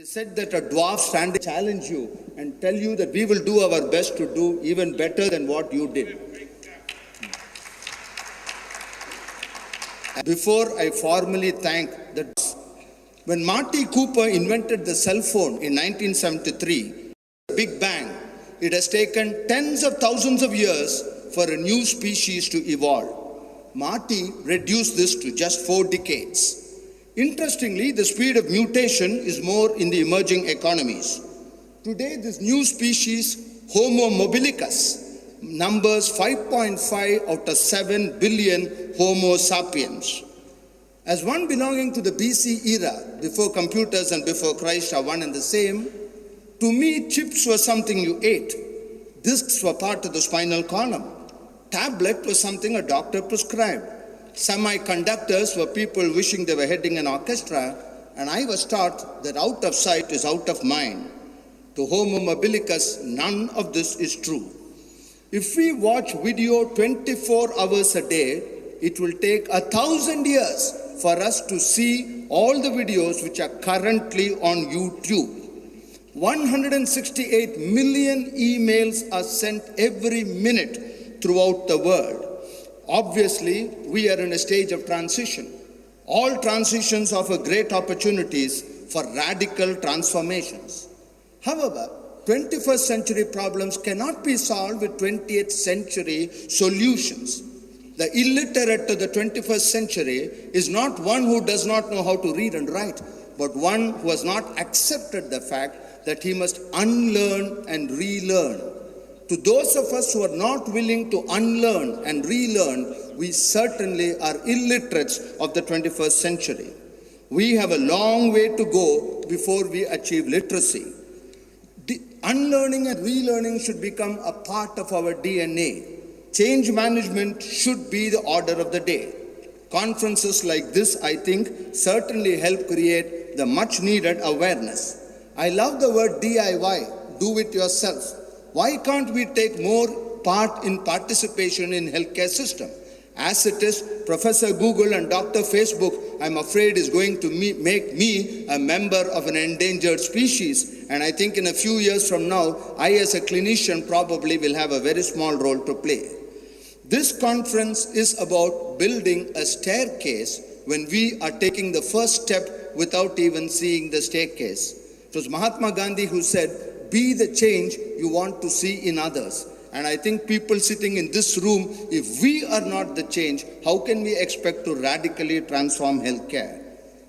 It is said that a dwarf standing challenge you and tell you that we will do our best to do even better than what you did. Before I formally thank the when Marty Cooper invented the cell phone in 1973, Big Bang, it has taken tens of thousands of years for a new species to evolve. Marty reduced this to just 4 decades. Interestingly, the speed of mutation is more in the emerging economies. Today, this new species, Homo mobilicus, numbers 5.5 out of 7 billion Homo sapiens. As one belonging to the BC era, before computers and before Christ are one and the same, to me, chips were something you ate. Discs were part of the spinal column. Tablet was something a doctor prescribed. Semiconductors were people wishing they were heading an orchestra, and I was taught that out of sight is out of mind. To Homo mobilicus, none of this is true. If we watch video 24 hours a day, it will take 1,000 years for us to see all the videos which are currently on YouTube. 168 million emails are sent every minute throughout the world. Obviously, we are in a stage of transition. All transitions offer great opportunities for radical transformations. However, 21st century problems cannot be solved with 20th century solutions. The illiterate to the 21st century is not one who does not know how to read and write, but one who has not accepted the fact that he must unlearn and relearn. To those of us who are not willing to unlearn and relearn, we certainly are illiterates of the 21st century. We have a long way to go before we achieve literacy. Unlearning and relearning should become a part of our DNA. Change management should be the order of the day. Conferences like this, I think, certainly help create the much needed awareness. I love the word DIY, do it yourself. Why can't we take more part in participation in healthcare system? As it is, Professor Google and Dr. Facebook, I'm afraid, is going to make me a member of an endangered species. And I think in a few years from now, I as a clinician probably will have a very small role to play. This conference is about building a staircase when we are taking the first step without even seeing the staircase. It was Mahatma Gandhi who said, be the change you want to see in others. And I think people sitting in this room, if we are not the change, how can we expect to radically transform healthcare?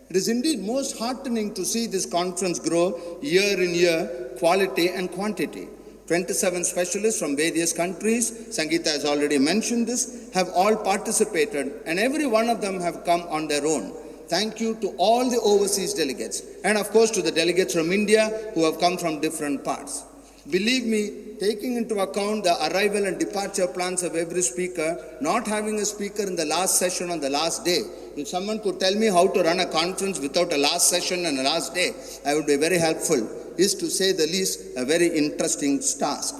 It is indeed most heartening to see this conference grow year in year, quality and quantity. 27 specialists from various countries, Sangeeta has already mentioned this, have all participated, and every one of them have come on their own. Thank you to all the overseas delegates, and of course to the delegates from India who have come from different parts. Believe me, taking into account the arrival and departure plans of every speaker, not having a speaker in the last session on the last day, if someone could tell me how to run a conference without a last session and a last day, I would be very helpful, is to say the least a very interesting task.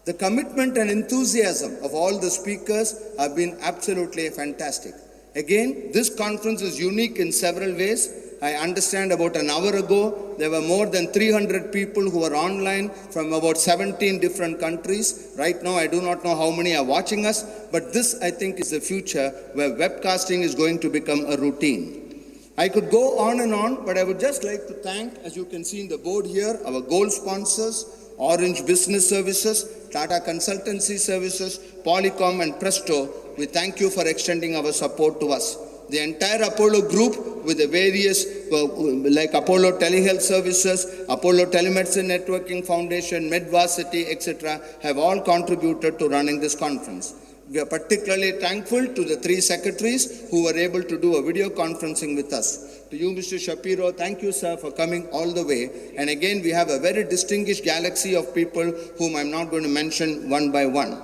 The commitment and enthusiasm of all the speakers have been absolutely fantastic. Again, this conference is unique in several ways. I understand about an hour ago, there were more than 300 people who were online from about 17 different countries. Right now, I do not know how many are watching us, but this, I think, is the future where webcasting is going to become a routine. I could go on and on, but I would just like to thank, as you can see in the board here, our gold sponsors, Orange Business Services, Tata Consultancy Services, Polycom and Presto. We thank you for extending our support to us. The entire Apollo group with the various like Apollo Telehealth Services, Apollo Telemedicine Networking Foundation, Medvarsity, etc. have all contributed to running this conference. We are particularly thankful to the 3 secretaries who were able to do a video conferencing with us. To you, Mr. Shapiro, thank you, sir, for coming all the way. And again, we have a very distinguished galaxy of people whom I'm not going to mention one by one.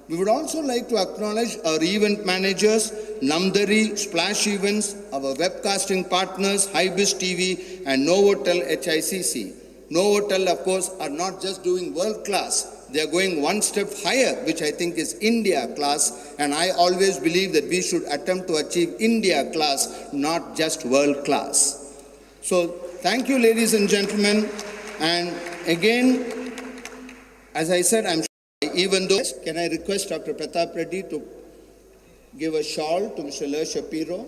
We would also like to acknowledge our event managers, Namdari, Splash Events, our webcasting partners, Hibis TV and Novotel HICC. Novotel, of course, are not just doing world class. They are going one step higher, which I think is India class. And I always believe that we should attempt to achieve India class, not just world class. So Thank you, ladies and gentlemen. And again, as I said, I'm shy. Even though, can I request Dr. Pratap Reddy to give a shawl to Mr. Le Shapiro?